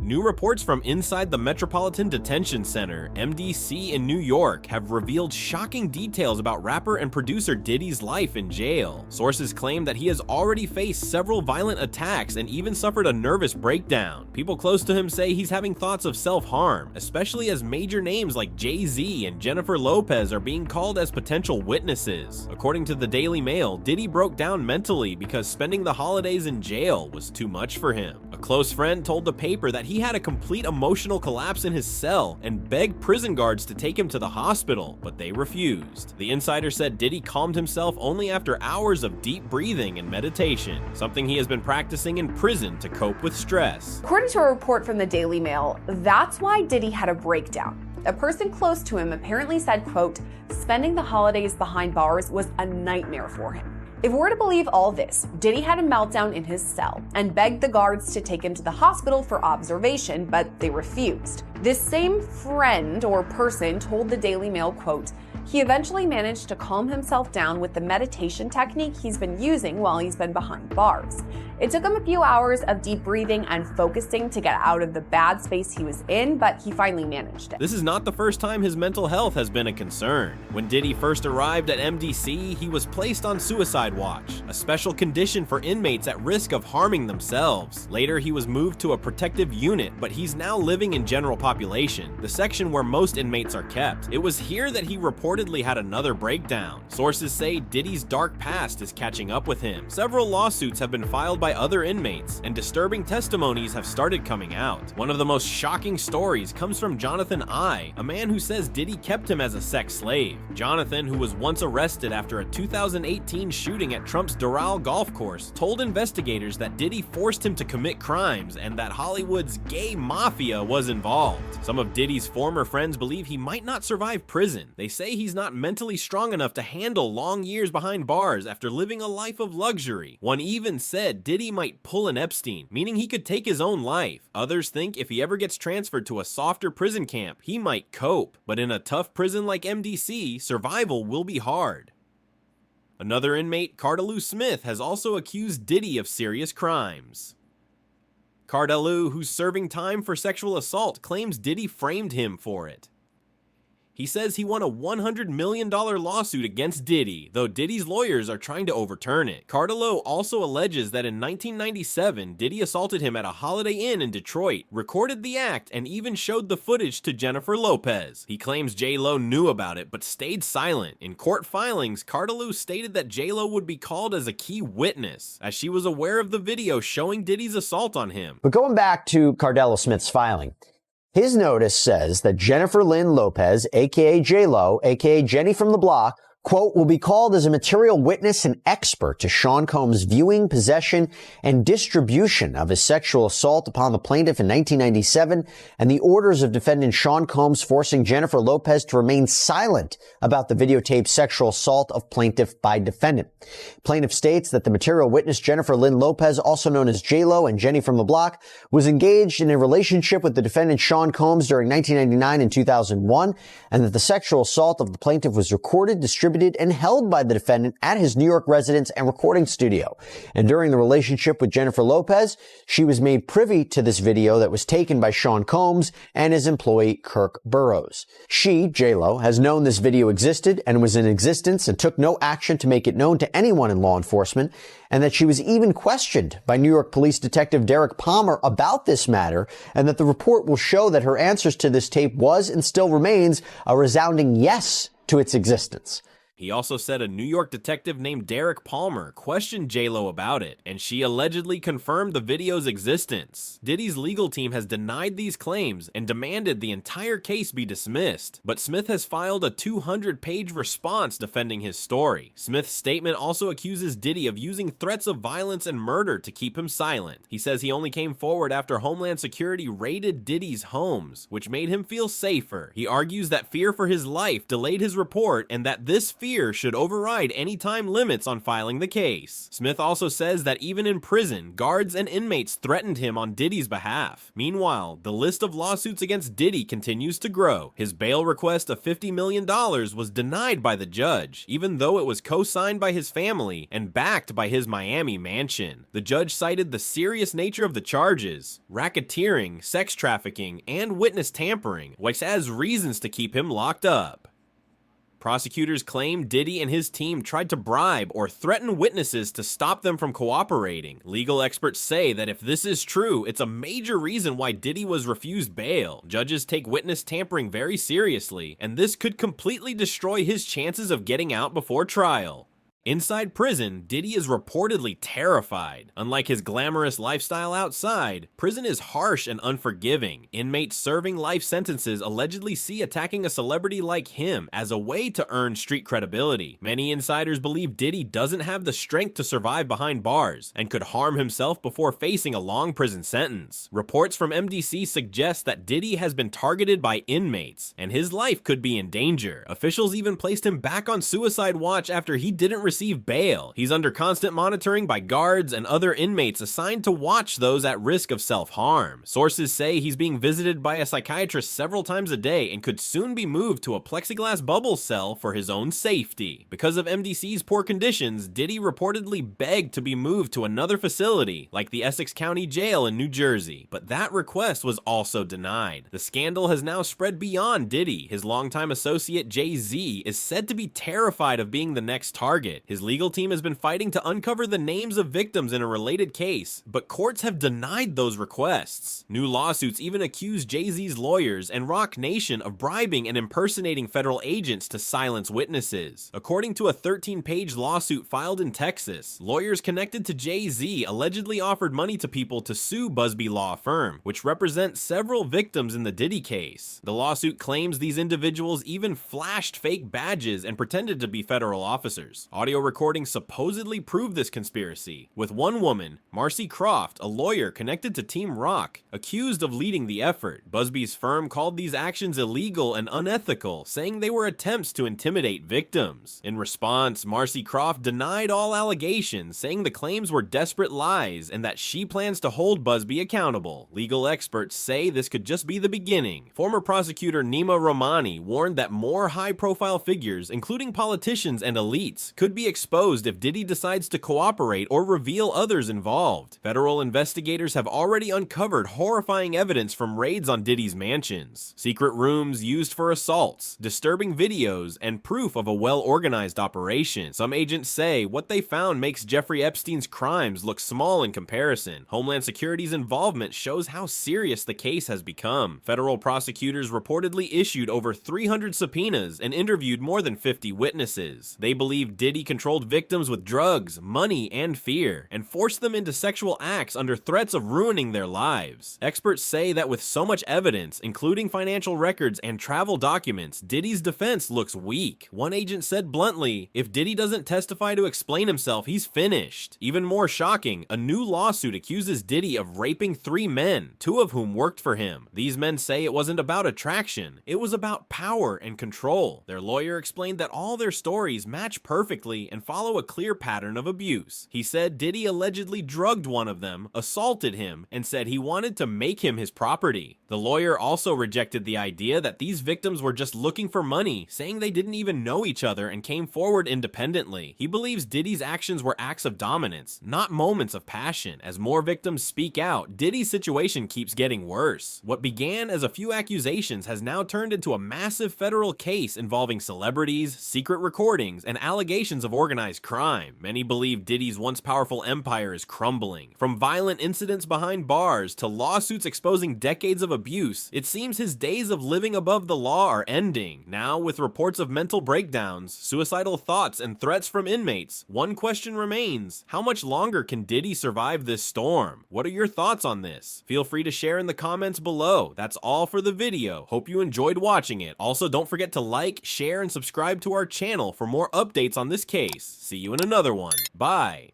New reports from inside the Metropolitan Detention Center, MDC in New York, have revealed shocking details about rapper and producer Diddy's life in jail. Sources claim that he has already faced several violent attacks and even suffered a nervous breakdown. People close to him say he's having thoughts of self-harm, especially as major names like Jay-Z and Jennifer Lopez are being called as potential witnesses. According to the Daily Mail, Diddy broke down mentally because spending the holidays in jail was too much for him. A close friend told the paper that he had a complete emotional collapse in his cell and begged prison guards to take him to the hospital, but they refused. The insider said Diddy calmed himself only after hours of deep breathing and meditation, something he has been practicing in prison to cope with stress. According to a report from the Daily Mail, that's why Diddy had a breakdown. A person close to him apparently said, quote, "Spending the holidays behind bars was a nightmare for him." If we're to believe all this, Diddy had a meltdown in his cell and begged the guards to take him to the hospital for observation, but they refused. This same friend or person told the Daily Mail, quote, "He eventually managed to calm himself down with the meditation technique he's been using while he's been behind bars. It took him a few hours of deep breathing and focusing to get out of the bad space he was in, but he finally managed it." This is not the first time his mental health has been a concern. When Diddy first arrived at MDC, he was placed on suicide watch, a special condition for inmates at risk of harming themselves. Later, he was moved to a protective unit, but he's now living in general population, the section where most inmates are kept. It was here that he reportedly had another breakdown. Sources say Diddy's dark past is catching up with him. Several lawsuits have been filed by other inmates, and disturbing testimonies have started coming out. One of the most shocking stories comes from Jonathan I., a man who says Diddy kept him as a sex slave. Jonathan, who was once arrested after a 2018 shooting at Trump's Doral golf course, told investigators that Diddy forced him to commit crimes and that Hollywood's gay mafia was involved. Some of Diddy's former friends believe he might not survive prison. They say he's not mentally strong enough to handle long years behind bars after living a life of luxury. One even said Diddy might pull an Epstein, meaning he could take his own life. Others think if he ever gets transferred to a softer prison camp, he might cope. But in a tough prison like MDC, survival will be hard. Another inmate, Cardalou Smith, has also accused Diddy of serious crimes. Cardalou, who's serving time for sexual assault, claims Diddy framed him for it. He says he won a $100 million lawsuit against Diddy, though Diddy's lawyers are trying to overturn it. Cardalou also alleges that in 1997, Diddy assaulted him at a Holiday Inn in Detroit, recorded the act, and even showed the footage to Jennifer Lopez. He claims J-Lo knew about it, but stayed silent. In court filings, Cardalou stated that J-Lo would be called as a key witness, as she was aware of the video showing Diddy's assault on him. But going back to Cardalou Smith's filing, his notice says that Jennifer Lynn Lopez, a.k.a. J-Lo, a.k.a. Jenny from the Block, quote, will be called as a material witness and expert to Sean Combs' viewing, possession, and distribution of his sexual assault upon the plaintiff in 1997 and the orders of defendant Sean Combs forcing Jennifer Lopez to remain silent about the videotaped sexual assault of plaintiff by defendant. Plaintiff states that the material witness Jennifer Lynn Lopez, also known as J-Lo and Jenny from the Block, was engaged in a relationship with the defendant Sean Combs during 1999 and 2001, and that the sexual assault of the plaintiff was recorded, distributed, and held by the defendant at his New York residence and recording studio. And during the relationship with Jennifer Lopez, she was made privy to this video that was taken by Sean Combs and his employee Kirk Burrows. She, J-Lo, has known this video existed and was in existence and took no action to make it known to anyone in law enforcement, and that she was even questioned by New York Police Detective Derek Palmer about this matter, and that the report will show that her answers to this tape was and still remains a resounding yes to its existence. He also said a New York detective named Derek Palmer questioned J-Lo about it, and she allegedly confirmed the video's existence. Diddy's legal team has denied these claims and demanded the entire case be dismissed, but Smith has filed a 200-page response defending his story. Smith's statement also accuses Diddy of using threats of violence and murder to keep him silent. He says he only came forward after Homeland Security raided Diddy's homes, which made him feel safer. He argues that fear for his life delayed his report and that this fear fear should override any time limits on filing the case. Smith also says that even in prison, guards and inmates threatened him on Diddy's behalf. Meanwhile, the list of lawsuits against Diddy continues to grow. His bail request of $50 million was denied by the judge, even though it was co-signed by his family and backed by his Miami mansion. The judge cited the serious nature of the charges, racketeering, sex trafficking, and witness tampering, which as reasons to keep him locked up. Prosecutors claim Diddy and his team tried to bribe or threaten witnesses to stop them from cooperating. Legal experts say that if this is true, it's a major reason why Diddy was refused bail. Judges take witness tampering very seriously, and this could completely destroy his chances of getting out before trial. Inside prison, Diddy is reportedly terrified. Unlike his glamorous lifestyle outside, prison is harsh and unforgiving. Inmates serving life sentences allegedly see attacking a celebrity like him as a way to earn street credibility. Many insiders believe Diddy doesn't have the strength to survive behind bars and could harm himself before facing a long prison sentence. Reports from MDC suggest that Diddy has been targeted by inmates, and his life could be in danger. Officials even placed him back on suicide watch after he didn't receive bail. He's under constant monitoring by guards and other inmates assigned to watch those at risk of self-harm. Sources say he's being visited by a psychiatrist several times a day and could soon be moved to a plexiglass bubble cell for his own safety. Because of MDC's poor conditions, Diddy reportedly begged to be moved to another facility, like the Essex County Jail in New Jersey, but that request was also denied. The scandal has now spread beyond Diddy. His longtime associate Jay-Z is said to be terrified of being the next target. His legal team has been fighting to uncover the names of victims in a related case, but courts have denied those requests. New lawsuits even accuse Jay-Z's lawyers and Roc Nation of bribing and impersonating federal agents to silence witnesses. According to a 13-page lawsuit filed in Texas, lawyers connected to Jay-Z allegedly offered money to people to sue Busby Law Firm, which represents several victims in the Diddy case. The lawsuit claims these individuals even flashed fake badges and pretended to be federal officers. Audio recordings supposedly prove this conspiracy, with one woman, Marcy Croft, a lawyer connected to Team Rock, accused of leading the effort. Busby's firm called these actions illegal and unethical, saying they were attempts to intimidate victims. In response, Marcy Croft denied all allegations, saying the claims were desperate lies and that she plans to hold Busby accountable. Legal experts say this could just be the beginning. Former prosecutor Nima Romani warned that more high-profile figures, including politicians and elites, could be exposed if Diddy decides to cooperate or reveal others involved. Federal investigators have already uncovered horrifying evidence from raids on Diddy's mansions. Secret rooms used for assaults, disturbing videos, and proof of a well-organized operation. Some agents say what they found makes Jeffrey Epstein's crimes look small in comparison. Homeland Security's involvement shows how serious the case has become. Federal prosecutors reportedly issued over 300 subpoenas and interviewed more than 50 witnesses. They believe Diddy controlled victims with drugs, money, and fear, and forced them into sexual acts under threats of ruining their lives. Experts say that with so much evidence, including financial records and travel documents, Diddy's defense looks weak. One agent said bluntly, if Diddy doesn't testify to explain himself, he's finished. Even more shocking, a new lawsuit accuses Diddy of raping 3 men, 2 of whom worked for him. These men say it wasn't about attraction, it was about power and control. Their lawyer explained that all their stories match perfectly and follow a clear pattern of abuse. He said Diddy allegedly drugged one of them, assaulted him, and said he wanted to make him his property. The lawyer also rejected the idea that these victims were just looking for money, saying they didn't even know each other and came forward independently. He believes Diddy's actions were acts of dominance, not moments of passion. As more victims speak out, Diddy's situation keeps getting worse. What began as a few accusations has now turned into a massive federal case involving celebrities, secret recordings, and allegations of organized crime. Many believe Diddy's once powerful empire is crumbling. From violent incidents behind bars to lawsuits exposing decades of abuse, it seems his days of living above the law are ending. Now, with reports of mental breakdowns, suicidal thoughts, and threats from inmates, one question remains: how much longer can Diddy survive this storm? What are your thoughts on this? Feel free to share in the comments below. That's all for the video. Hope you enjoyed watching it. Also, don't forget to like, share, and subscribe to our channel for more updates on this case. See you in another one. Bye.